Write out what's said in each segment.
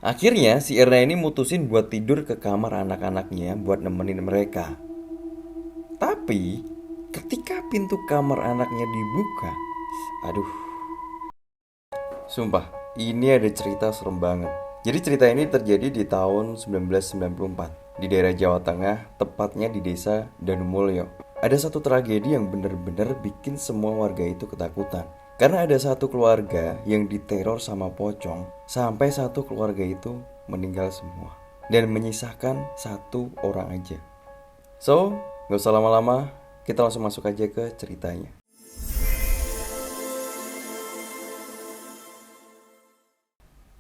Akhirnya si Erna ini mutusin buat tidur ke kamar anak-anaknya buat nemenin mereka. Tapi ketika pintu kamar anaknya dibuka, aduh, sumpah, ini ada cerita serem banget. Jadi cerita ini terjadi di tahun 1994 di daerah Jawa Tengah, tepatnya di desa Danumulyo. Ada satu tragedi yang benar-benar bikin semua warga itu ketakutan. Karena ada satu keluarga yang diteror sama pocong, sampai satu keluarga itu meninggal semua dan menyisakan satu orang aja. So, gak usah lama-lama, kita langsung masuk aja ke ceritanya.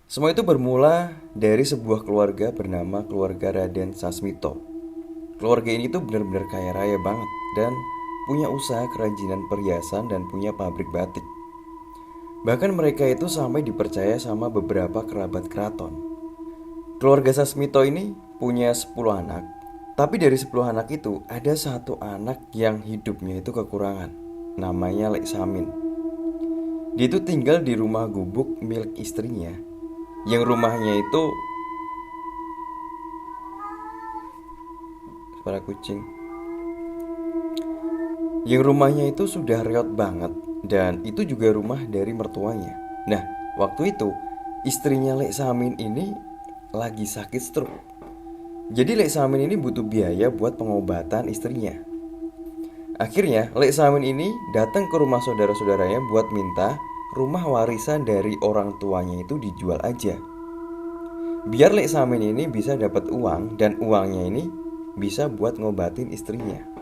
Semua itu bermula dari sebuah keluarga bernama keluarga Raden Sasmito. Keluarga ini tuh benar-benar kaya raya banget dan punya usaha kerajinan perhiasan dan punya pabrik batik. Bahkan mereka itu sampai dipercaya sama beberapa kerabat keraton. Keluarga Sasmito ini punya 10 anak, tapi dari 10 anak itu ada satu anak yang hidupnya itu kekurangan. Namanya Lek Samin. Dia itu tinggal di rumah gubuk milik istrinya, yang rumahnya itu suara kucing. Yang rumahnya itu sudah reot banget dan itu juga rumah dari mertuanya. Nah, waktu itu istrinya Lek Samin ini lagi sakit stroke. Jadi Lek Samin ini butuh biaya buat pengobatan istrinya. Akhirnya Lek Samin ini datang ke rumah saudara-saudaranya buat minta rumah warisan dari orang tuanya itu dijual aja. Biar Lek Samin ini bisa dapat uang dan uangnya ini bisa buat ngobatin istrinya.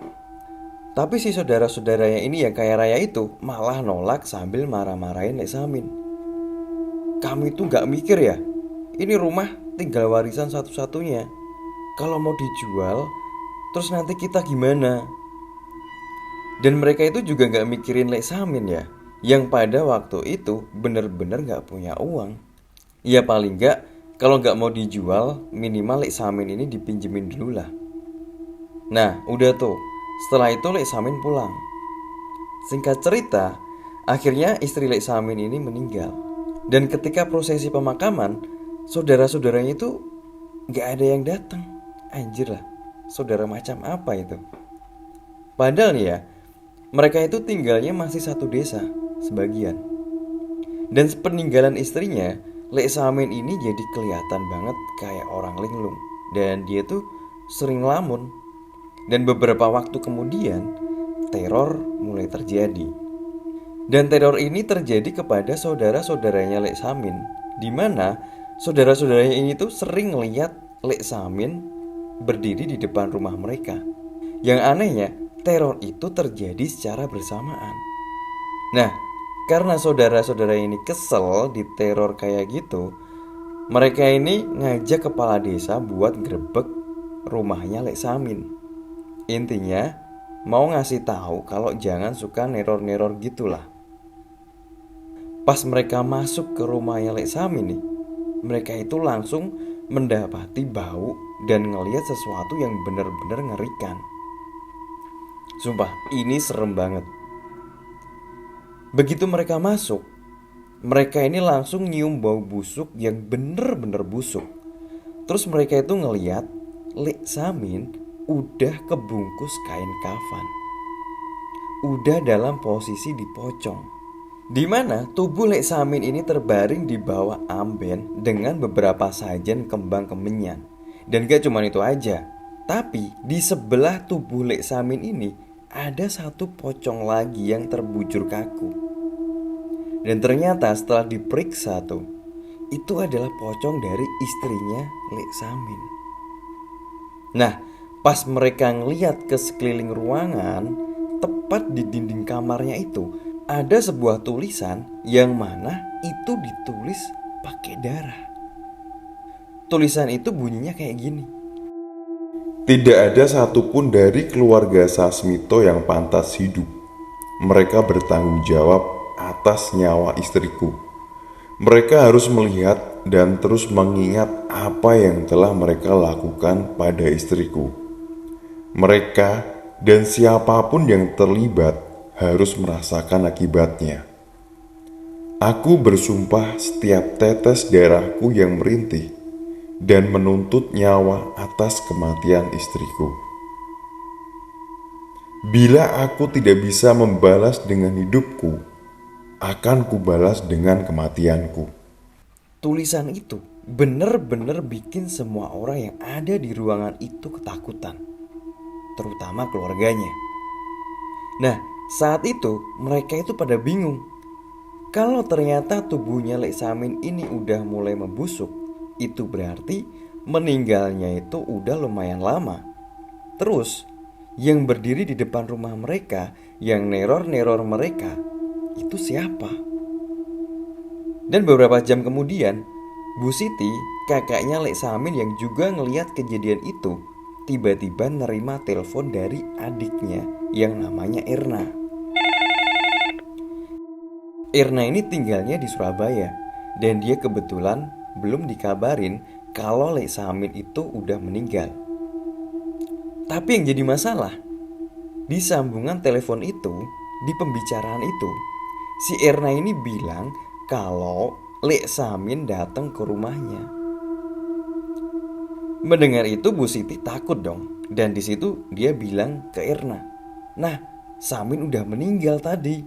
Tapi si saudara-saudaranya ini yang kaya raya itu malah nolak sambil marah-marahin Lek Samin. Kamu itu gak mikir ya? Ini rumah tinggal warisan satu-satunya. Kalau mau dijual, terus nanti kita gimana? Dan mereka itu juga gak mikirin Lek Samin ya, yang pada waktu itu bener-bener gak punya uang. Ya paling gak, kalau gak mau dijual, minimal Lek Samin ini dipinjemin dulu lah. Nah udah tuh, setelah itu Lek Samin pulang. Singkat cerita, akhirnya istri Lek Samin ini meninggal. Dan ketika prosesi pemakaman, saudara-saudaranya itu gak ada yang datang. Anjir lah, saudara macam apa itu? Padahal nih ya, mereka itu tinggalnya masih satu desa, sebagian. Dan peninggalan istrinya, Lek Samin ini jadi kelihatan banget kayak orang linglung. Dan dia tuh sering ngelamun. Dan beberapa waktu kemudian, teror mulai terjadi. Dan teror ini terjadi kepada saudara-saudaranya Lek Samin, di mana saudara-saudaranya ini tuh sering ngeliat Lek Samin berdiri di depan rumah mereka. Yang anehnya, teror itu terjadi secara bersamaan. Nah, karena saudara-saudara ini kesel diteror kayak gitu, mereka ini ngajak kepala desa buat grebek rumahnya Lek Samin. Intinya, mau ngasih tahu kalau jangan suka neror-neror gitulah. Pas mereka masuk ke rumahnya Lek Samin nih, mereka itu langsung mendapati bau dan ngelihat sesuatu yang benar-benar ngerikan. Sumpah, ini serem banget. Begitu mereka masuk, mereka ini langsung nyium bau busuk yang bener-bener busuk. Terus mereka itu ngeliat Lek Samin udah kebungkus kain kafan, udah dalam posisi dipocong, di mana tubuh Lek Samin ini terbaring di bawah amben dengan beberapa sajen kembang kemenyan. Dan gak cuma itu aja, tapi di sebelah tubuh Lek Samin ini ada satu pocong lagi yang terbujur kaku. Dan ternyata setelah diperiksa tuh, itu adalah pocong dari istrinya Lek Samin. Nah, pas mereka ngeliat ke sekeliling ruangan, tepat di dinding kamarnya itu ada sebuah tulisan yang mana itu ditulis pakai darah. Tulisan itu bunyinya kayak gini. Tidak ada satupun dari keluarga Sasmito yang pantas hidup. Mereka bertanggung jawab atas nyawa istriku. Mereka harus melihat dan terus mengingat apa yang telah mereka lakukan pada istriku. Mereka dan siapapun yang terlibat harus merasakan akibatnya. Aku bersumpah setiap tetes darahku yang merintih dan menuntut nyawa atas kematian istriku. Bila aku tidak bisa membalas dengan hidupku, akan kubalas dengan kematianku. Tulisan itu bener-bener bikin semua orang yang ada di ruangan itu ketakutan, terutama keluarganya. Nah, saat itu mereka itu pada bingung. Kalau ternyata tubuhnya Lek Samin ini udah mulai membusuk, itu berarti meninggalnya itu udah lumayan lama. Terus, yang berdiri di depan rumah mereka, yang neror-neror mereka, itu siapa? Dan beberapa jam kemudian, Bu Siti, kakaknya Lek Samin yang juga ngelihat kejadian itu, tiba-tiba nerima telepon dari adiknya yang namanya Erna. Erna ini tinggalnya di Surabaya, dan dia kebetulan belum dikabarin kalau Lek Samin itu udah meninggal. Tapi yang jadi masalah, di sambungan telepon itu, di pembicaraan itu, si Erna ini bilang kalau Lek Samin datang ke rumahnya. Mendengar itu Bu Siti takut dong, dan di situ dia bilang ke Erna, "Nah, Samin udah meninggal tadi."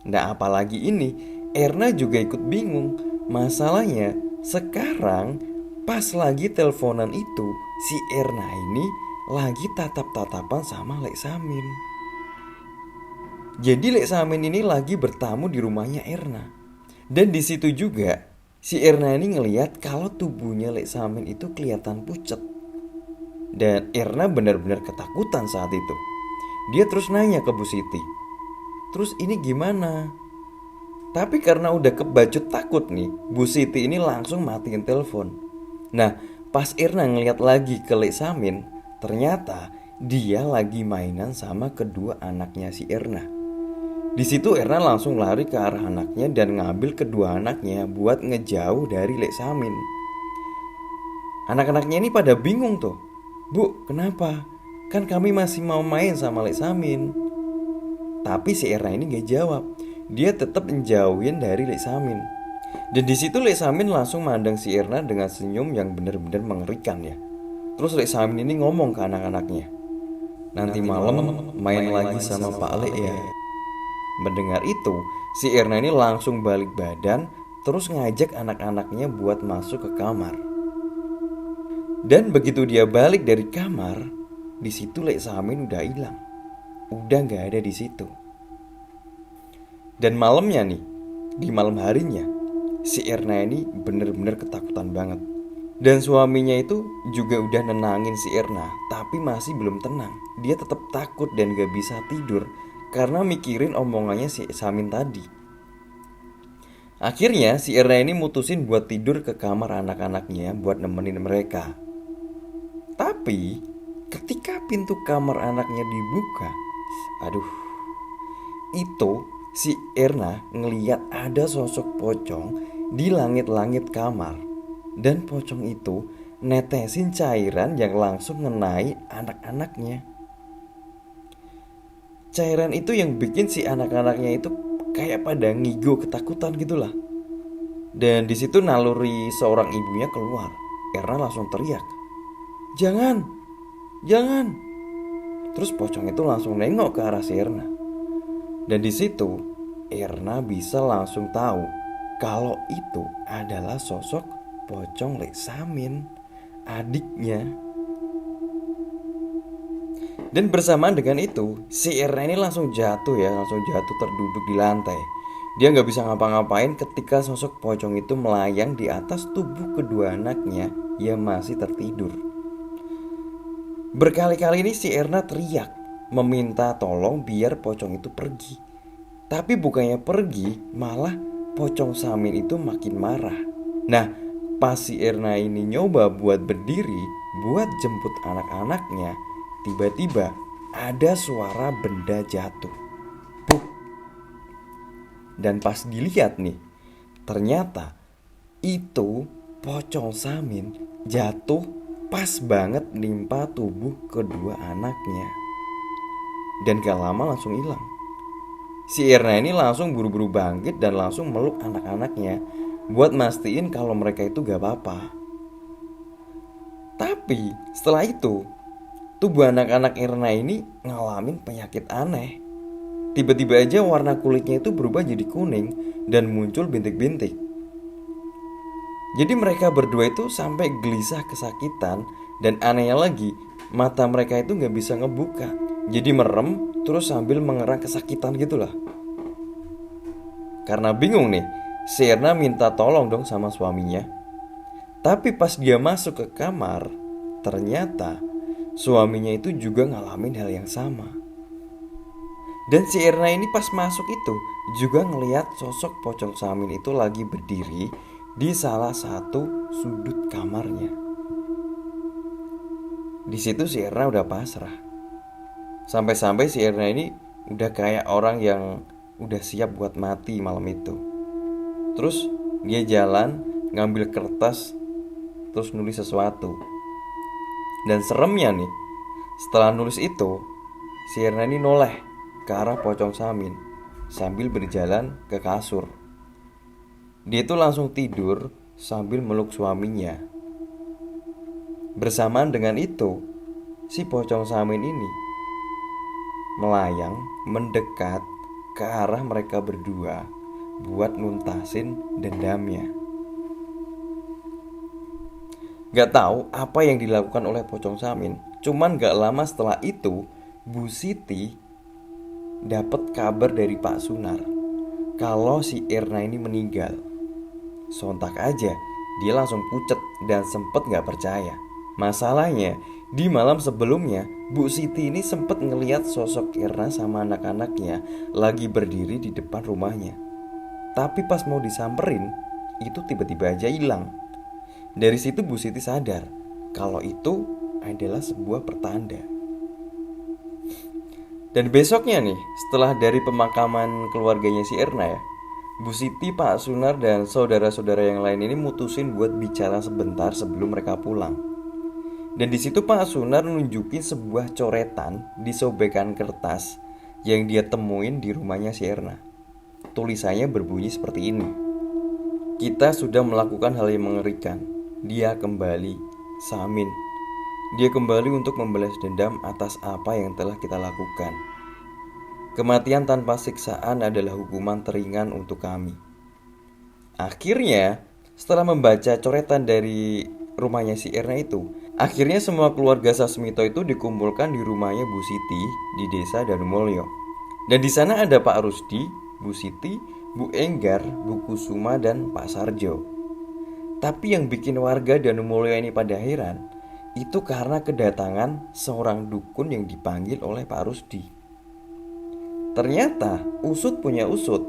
Nah, apalagi ini, Erna juga ikut bingung. Masalahnya, sekarang pas lagi teleponan itu, si Erna ini lagi tatap-tatapan sama Lek Samin. Jadi Lek Samin ini lagi bertamu di rumahnya Erna. Dan di situ juga si Erna ini ngelihat kalau tubuhnya Lek Samin itu kelihatan pucat. Dan Erna benar-benar ketakutan saat itu. Dia terus nanya ke Bu Siti, "Terus ini gimana?" Tapi karena udah kebacut takut nih, Bu Siti ini langsung matiin telepon. Nah, pas Erna ngeliat lagi ke Lek Samin, ternyata dia lagi mainan sama kedua anaknya si Erna. Di situ Erna langsung lari ke arah anaknya dan ngambil kedua anaknya buat ngejauh dari Lek Samin. Anak-anaknya ini pada bingung tuh. "Bu, kenapa? Kan kami masih mau main sama Lek Samin." Tapi si Erna ini gak jawab. Dia tetap menjauhin dari Lek Samin. Dan di situ Lek Samin langsung mandang si Erna dengan senyum yang benar-benar mengerikan ya. Terus Lek Samin ini ngomong ke anak-anaknya, "Nanti malam main lagi sama Pak Lek ya." Mendengar itu, si Erna ini langsung balik badan, terus ngajak anak-anaknya buat masuk ke kamar. Dan begitu dia balik dari kamar, di situ Lek Samin udah hilang. Udah gak ada di situ. Dan malamnya nih, di malam harinya, si Erna ini bener-bener ketakutan banget. Dan suaminya itu juga udah nenangin si Erna, tapi masih belum tenang. Dia tetap takut dan gak bisa tidur karena mikirin omongannya si Samin tadi. Akhirnya si Erna ini mutusin buat tidur ke kamar anak-anaknya buat nemenin mereka. Tapi ketika pintu kamar anaknya dibuka, itu si Erna ngeliat ada sosok pocong di langit-langit kamar. Dan pocong itu netesin cairan yang langsung ngenai anak-anaknya. Cairan itu yang bikin si anak-anaknya itu kayak pada ngigo ketakutan gitulah. Dan di situ naluri seorang ibunya keluar. Erna langsung teriak, "Jangan, jangan!" Terus pocong itu langsung nengok ke arah si Erna. Dan di situ Erna bisa langsung tahu kalau itu adalah sosok pocong Lek Samin, adiknya. Dan bersamaan dengan itu, si Erna ini langsung jatuh terduduk di lantai. Dia gak bisa ngapa-ngapain ketika sosok pocong itu melayang di atas tubuh kedua anaknya yang masih tertidur. Berkali-kali ini si Erna teriak, meminta tolong biar pocong itu pergi. Tapi bukannya pergi, malah pocong Samin itu makin marah. Nah, pas si Erna ini nyoba buat berdiri, buat jemput anak-anaknya, tiba-tiba ada suara benda jatuh. Buk. Dan pas dilihat nih, ternyata itu pocong Samin jatuh pas banget nimpa tubuh kedua anaknya. Dan gak lama langsung hilang. Si Erna ini langsung buru-buru bangkit dan langsung meluk anak-anaknya buat mastiin kalau mereka itu gak apa-apa. Tapi setelah itu, tubuh anak-anak Irna ini ngalamin penyakit aneh. Tiba-tiba aja warna kulitnya itu berubah jadi kuning dan muncul bintik-bintik. Jadi mereka berdua itu sampai gelisah kesakitan, dan anehnya lagi, mata mereka itu gak bisa ngebuka. Jadi merem terus sambil mengerang kesakitan gitulah. Karena bingung nih, si Erna minta tolong dong sama suaminya. Tapi pas dia masuk ke kamar, ternyata suaminya itu juga ngalamin hal yang sama. Dan si Erna ini pas masuk itu juga ngelihat sosok Pocong Samin itu lagi berdiri di salah satu sudut kamarnya. Di situ si Erna udah pasrah. Sampai-sampai si Erna ini udah kayak orang yang udah siap buat mati malam itu. Terus dia jalan ngambil kertas terus nulis sesuatu. Dan seremnya nih, setelah nulis itu, si Erna ini noleh ke arah Pocong Samin sambil berjalan ke kasur. Dia itu langsung tidur sambil meluk suaminya. Bersamaan dengan itu, si Pocong Samin ini melayang mendekat ke arah mereka berdua buat nuntasin dendamnya. Gak tahu apa yang dilakukan oleh Pocong Samin. Cuman gak lama setelah itu, Bu Siti dapat kabar dari Pak Sunar kalau si Erna ini meninggal. Sontak aja dia langsung pucet dan sempet gak percaya. Masalahnya di malam sebelumnya Bu Siti ini sempet ngeliat sosok Erna sama anak-anaknya lagi berdiri di depan rumahnya. Tapi pas mau disamperin, itu tiba-tiba aja hilang. Dari situ Bu Siti sadar kalau itu adalah sebuah pertanda. Dan besoknya nih, setelah dari pemakaman keluarganya si Erna ya, Bu Siti, Pak Sunar, dan saudara-saudara yang lain ini mutusin buat bicara sebentar sebelum mereka pulang. Dan di situ Pak Sunar nunjukin sebuah coretan di sobekan kertas yang dia temuin di rumahnya si Erna. Tulisannya berbunyi seperti ini: "Kita sudah melakukan hal yang mengerikan. Dia kembali, Samin. Dia kembali untuk membalas dendam atas apa yang telah kita lakukan. Kematian tanpa siksaan adalah hukuman teringan untuk kami." Akhirnya, setelah membaca coretan dari rumahnya si Erna itu, akhirnya semua keluarga Sasmito itu dikumpulkan di rumahnya Bu Siti di desa Danumulyo. Dan di sana ada Pak Rusdi, Bu Siti, Bu Enggar, Bu Kusuma, dan Pak Sarjo. Tapi yang bikin warga Danumulyo ini pada heran, itu karena kedatangan seorang dukun yang dipanggil oleh Pak Rusdi. Ternyata usut punya usut.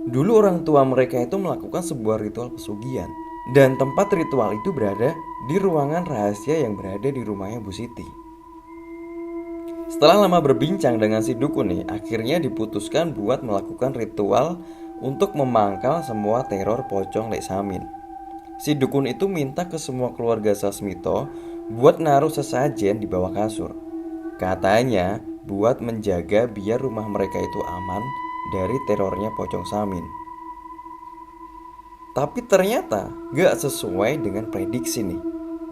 Dulu orang tua mereka itu melakukan sebuah ritual pesugihan, dan tempat ritual itu berada di ruangan rahasia yang berada di rumahnya Bu Siti. Setelah lama berbincang dengan si dukun nih, akhirnya diputuskan buat melakukan ritual untuk memangkal semua teror pocong Lek Samin. Si dukun itu minta ke semua keluarga Sasmito buat naruh sesajen di bawah kasur. Katanya buat menjaga biar rumah mereka itu aman dari terornya Pocong Samin. Tapi ternyata gak sesuai dengan prediksi nih.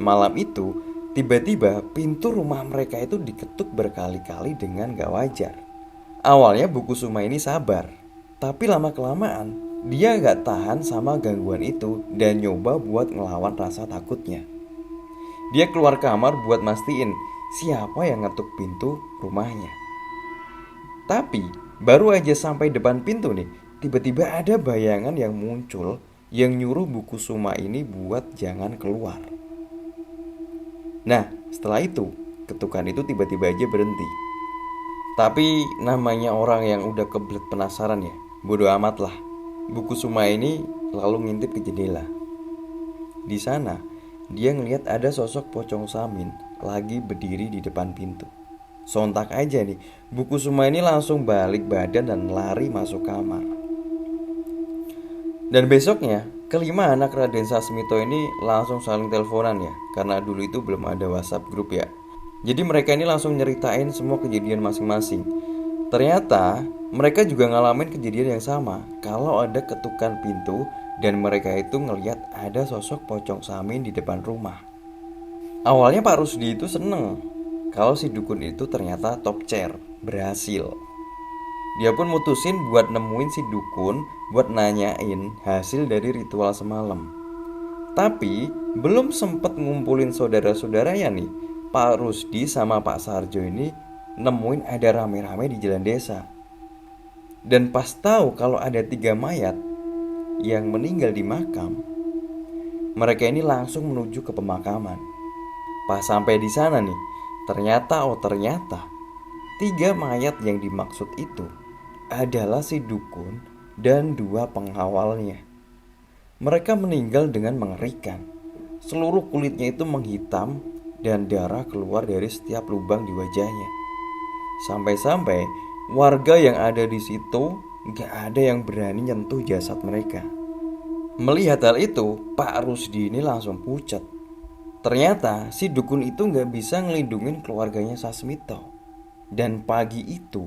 Malam itu tiba-tiba pintu rumah mereka itu diketuk berkali-kali dengan gak wajar. Awalnya Bu Kusuma ini sabar, tapi lama-kelamaan dia gak tahan sama gangguan itu dan nyoba buat ngelawan rasa takutnya. Dia keluar kamar buat mastiin siapa yang ngetuk pintu rumahnya. Tapi baru aja sampai depan pintu nih, tiba-tiba ada bayangan yang muncul yang nyuruh Bu Kusuma ini buat jangan keluar. Nah, setelah itu ketukan itu tiba-tiba aja berhenti. Tapi namanya orang yang udah kebelet penasaran ya, bodo amat lah. Bu Kusuma ini lalu ngintip ke jendela. Di sana dia ngelihat ada sosok Pocong Samin lagi berdiri di depan pintu. Sontak aja nih, Bu Kusuma ini langsung balik badan dan lari masuk kamar. Dan besoknya, kelima anak Raden Sasmito ini langsung saling teleponan ya, karena dulu itu belum ada WhatsApp grup ya. Jadi mereka ini langsung nyeritain semua kejadian masing-masing. Ternyata mereka juga ngalamin kejadian yang sama, kalau ada ketukan pintu dan mereka itu ngelihat ada sosok Pocong Samin di depan rumah. Awalnya Pak Rusdi itu seneng kalau si dukun itu ternyata top chair, berhasil. Dia pun mutusin buat nemuin si dukun, buat nanyain hasil dari ritual semalam. Tapi belum sempet ngumpulin saudara-saudaranya nih, Pak Rusdi sama Pak Sarjo ini nemuin ada rame-rame di jalan desa. Dan pas tahu kalau ada 3 mayat yang meninggal di makam, mereka ini langsung menuju ke pemakaman. Pas sampai di sana nih, ternyata 3 mayat yang dimaksud itu adalah si dukun dan 2 pengawalnya. Mereka meninggal dengan mengerikan. Seluruh kulitnya itu menghitam dan darah keluar dari setiap lubang di wajahnya. Sampai-sampai warga yang ada di situ gak ada yang berani nyentuh jasad mereka. Melihat hal itu, Pak Rusdi ini langsung pucat. Ternyata si dukun itu gak bisa ngelindungin keluarganya Sasmito. Dan pagi itu,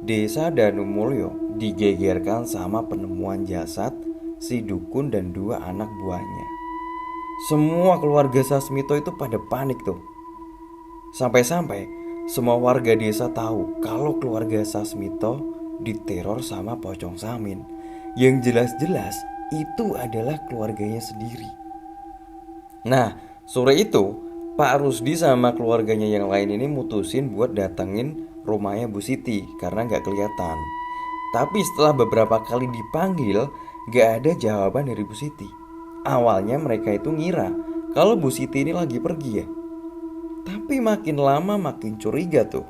desa Danumulyo digegerkan sama penemuan jasad si dukun dan 2 anak buahnya. Semua keluarga Sasmito itu pada panik tuh. Sampai-sampai semua warga desa tahu kalau keluarga Sasmito diteror sama pocong Samin. Yang jelas-jelas itu adalah keluarganya sendiri. Nah, sore itu Pak Rusdi sama keluarganya yang lain ini mutusin buat datengin rumahnya Bu Siti karena gak kelihatan. Tapi setelah beberapa kali dipanggil, gak ada jawaban dari Bu Siti. Awalnya mereka itu ngira kalau Bu Siti ini lagi pergi ya. Tapi makin lama makin curiga tuh,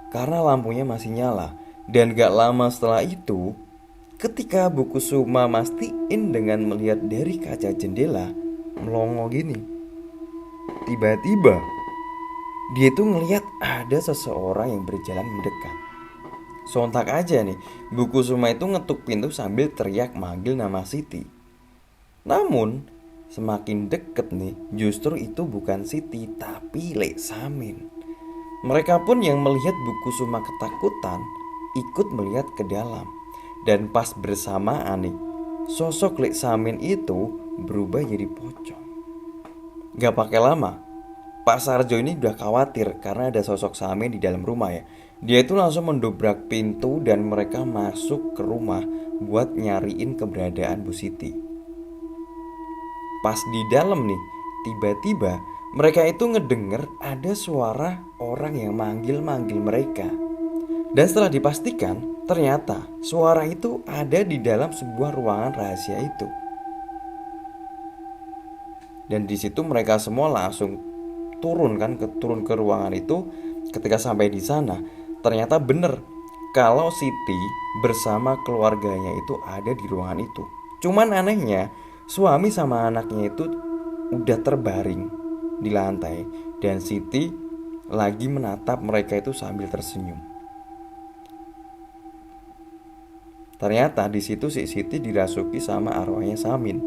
karena lampunya masih nyala. Dan gak lama setelah itu, ketika Bu Kusuma mastiin dengan melihat dari kaca jendela melongo gini, tiba-tiba dia tuh ngelihat ada seseorang yang berjalan mendekat. Sontak aja nih, Bu Kusuma itu ngetuk pintu sambil teriak manggil nama Siti. Namun semakin deket nih, justru itu bukan Siti tapi Lek Samin. Mereka pun yang melihat Bu Kusuma ketakutan ikut melihat ke dalam. Dan pas bersamaan nih, sosok Lek Samin itu berubah jadi pocong. Gak pakai lama, Pak Sarjo ini udah khawatir karena ada sosok Samin di dalam rumah ya. Dia itu langsung mendobrak pintu dan mereka masuk ke rumah buat nyariin keberadaan Bu Siti. Pas di dalam nih, tiba-tiba mereka itu ngedenger ada suara orang yang manggil-manggil mereka. Dan setelah dipastikan, ternyata suara itu ada di dalam sebuah ruangan rahasia itu. Dan di situ mereka semua langsung turun ke ruangan itu. Ketika sampai di sana, ternyata bener kalau Siti bersama keluarganya itu ada di ruangan itu. Cuman anehnya, suami sama anaknya itu udah terbaring di lantai dan Siti lagi menatap mereka itu sambil tersenyum. Ternyata di situ si Siti dirasuki sama arwahnya Samin.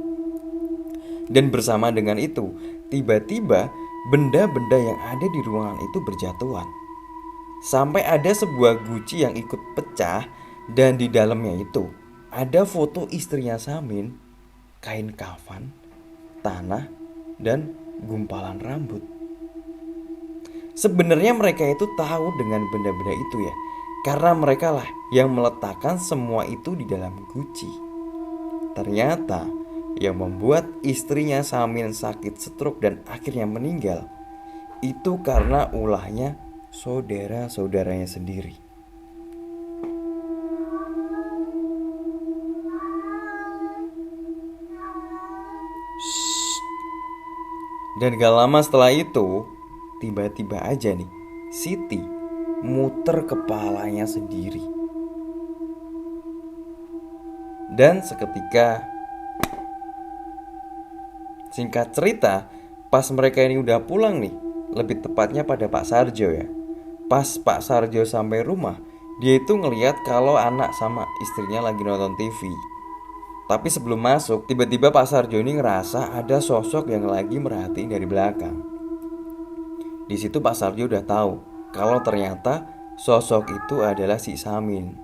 Dan bersama dengan itu, tiba-tiba benda-benda yang ada di ruangan itu berjatuhan. Sampai ada sebuah guci yang ikut pecah dan di dalamnya itu ada foto istrinya Samin, kain kafan, tanah, dan gumpalan rambut. Sebenarnya mereka itu tahu dengan benda-benda itu ya, karena mereka lah yang meletakkan semua itu di dalam guci. Ternyata yang membuat istrinya Samin sakit stroke dan akhirnya meninggal itu karena ulahnya saudara-saudaranya sendiri. Dan gak lama setelah itu, tiba-tiba aja nih, Siti muter kepalanya sendiri. Dan seketika, singkat cerita, pas mereka ini udah pulang nih, lebih tepatnya pada Pak Sarjo ya. Pas Pak Sarjo sampai rumah, dia itu ngelihat kalau anak sama istrinya lagi nonton TV. Tapi sebelum masuk, tiba-tiba Pak Sarjo ini ngerasa ada sosok yang lagi merhatiin dari belakang. Di situ Pak Sarjo udah tahu kalau ternyata sosok itu adalah si Samin.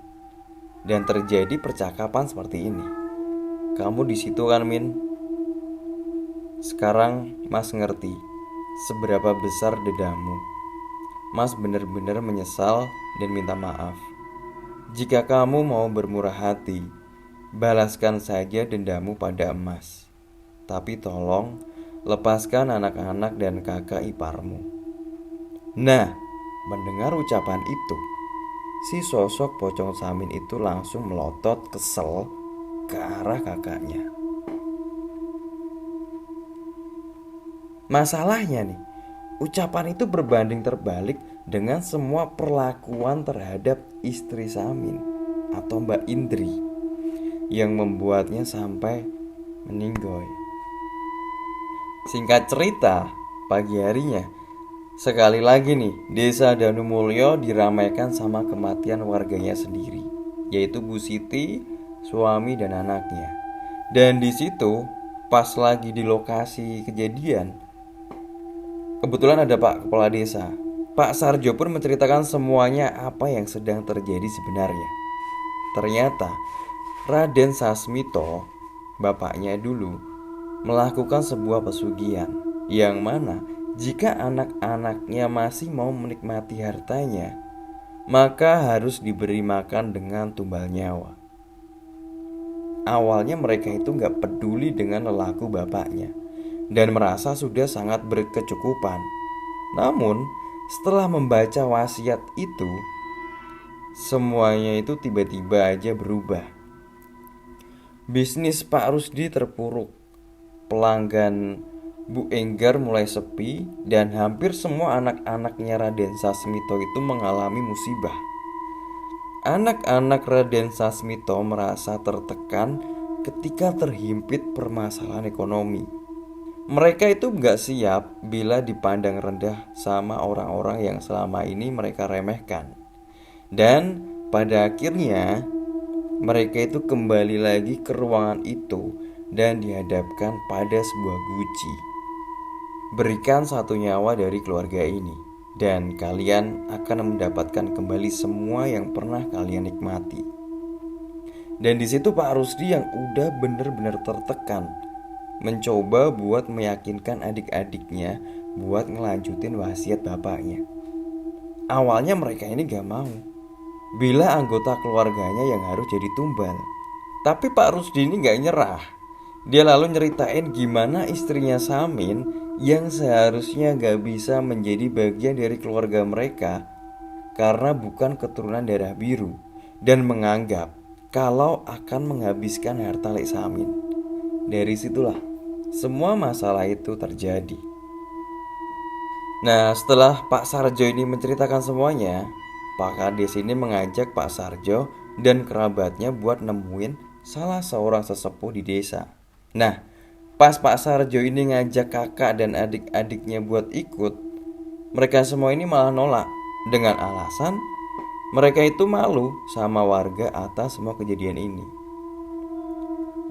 Dan terjadi percakapan seperti ini. Kamu di situ kan, Min? Sekarang Mas ngerti seberapa besar dendamu. Mas benar-benar menyesal dan minta maaf. Jika kamu mau bermurah hati, balaskan saja dendamu pada emas. Tapi tolong lepaskan anak-anak dan kakak iparmu. Nah, mendengar ucapan itu, si sosok pocong Samin itu langsung melotot kesel ke arah kakaknya. Masalahnya nih, ucapan itu berbanding terbalik dengan semua perlakuan terhadap istri Samin atau Mbak Indri yang membuatnya sampai meninggoy. Singkat cerita, pagi harinya sekali lagi nih Desa Danumulyo diramaikan sama kematian warganya sendiri, yaitu Bu Siti, suami dan anaknya. Dan di situ pas lagi di lokasi kejadian, kebetulan ada Pak Kepala Desa. Pak Sarjo pun menceritakan semuanya apa yang sedang terjadi sebenarnya. Ternyata Raden Sasmito, bapaknya dulu, melakukan sebuah pesugihan yang mana jika anak-anaknya masih mau menikmati hartanya, maka harus diberi makan dengan tumbal nyawa. Awalnya mereka itu gak peduli dengan lelaku bapaknya dan merasa sudah sangat berkecukupan. Namun setelah membaca wasiat itu, semuanya itu tiba-tiba aja berubah. Bisnis Pak Rusdi terpuruk, pelanggan Bu Enggar mulai sepi, dan hampir semua anak-anaknya Raden Sasmito itu mengalami musibah. Anak-anak Raden Sasmito merasa tertekan ketika terhimpit permasalahan ekonomi. Mereka itu gak siap bila dipandang rendah sama orang-orang yang selama ini mereka remehkan. Dan pada akhirnya mereka itu kembali lagi ke ruangan itu dan dihadapkan pada sebuah guci. Berikan satu nyawa dari keluarga ini, dan kalian akan mendapatkan kembali semua yang pernah kalian nikmati. Dan di situ Pak Rusdi yang udah bener-bener tertekan mencoba buat meyakinkan adik-adiknya buat ngelanjutin wasiat bapaknya. Awalnya mereka ini gak mau bila anggota keluarganya yang harus jadi tumbal. Tapi Pak Rusdi ini gak nyerah. Dia lalu nyeritain gimana istrinya Samin yang seharusnya gak bisa menjadi bagian dari keluarga mereka karena bukan keturunan darah biru, dan menganggap kalau akan menghabiskan harta Lek Samin. Dari situlah semua masalah itu terjadi. Nah, setelah Pak Sarjo ini menceritakan semuanya, Pak Kades ini mengajak Pak Sarjo dan kerabatnya buat nemuin salah seorang sesepuh di desa. Nah, pas Pak Sarjo ini ngajak kakak dan adik-adiknya buat ikut, mereka semua ini malah nolak dengan alasan mereka itu malu sama warga atas semua kejadian ini.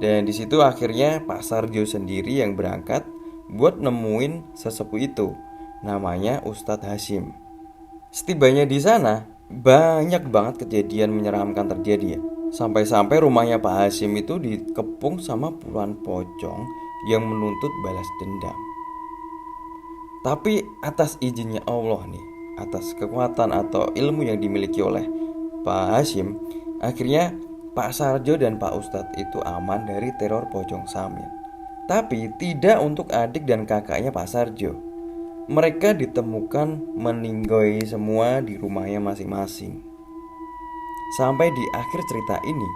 Dan di situ akhirnya Pak Sarjo sendiri yang berangkat buat nemuin sesepuh itu, namanya Ustadz Hashim. Setibanya di sana, banyak banget kejadian menyeramkan terjadi ya. Sampai-sampai rumahnya Pak Hashim itu dikepung sama puluhan pocong yang menuntut balas dendam. Tapi atas izinnya Allah nih, atas kekuatan atau ilmu yang dimiliki oleh Pak Hashim, akhirnya Pak Sarjo dan Pak Ustadz itu aman dari teror pocong Samin. Tapi tidak untuk adik dan kakaknya Pak Sarjo. Mereka ditemukan meninggoy semua di rumahnya masing-masing. Sampai di akhir cerita ini,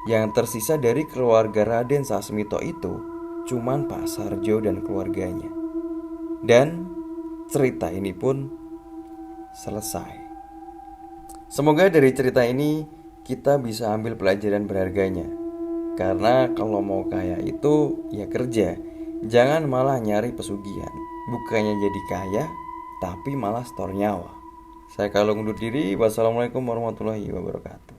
yang tersisa dari keluarga Raden Sasmito itu cuman Pak Sarjo dan keluarganya. Dan cerita ini pun selesai. Semoga dari cerita ini kita bisa ambil pelajaran berharganya. Karena kalau mau kaya itu ya kerja, jangan malah nyari pesugihan. Bukannya jadi kaya, tapi malah store nyawa. Saya Kalung undur diri. Wassalamualaikum warahmatullahi wabarakatuh.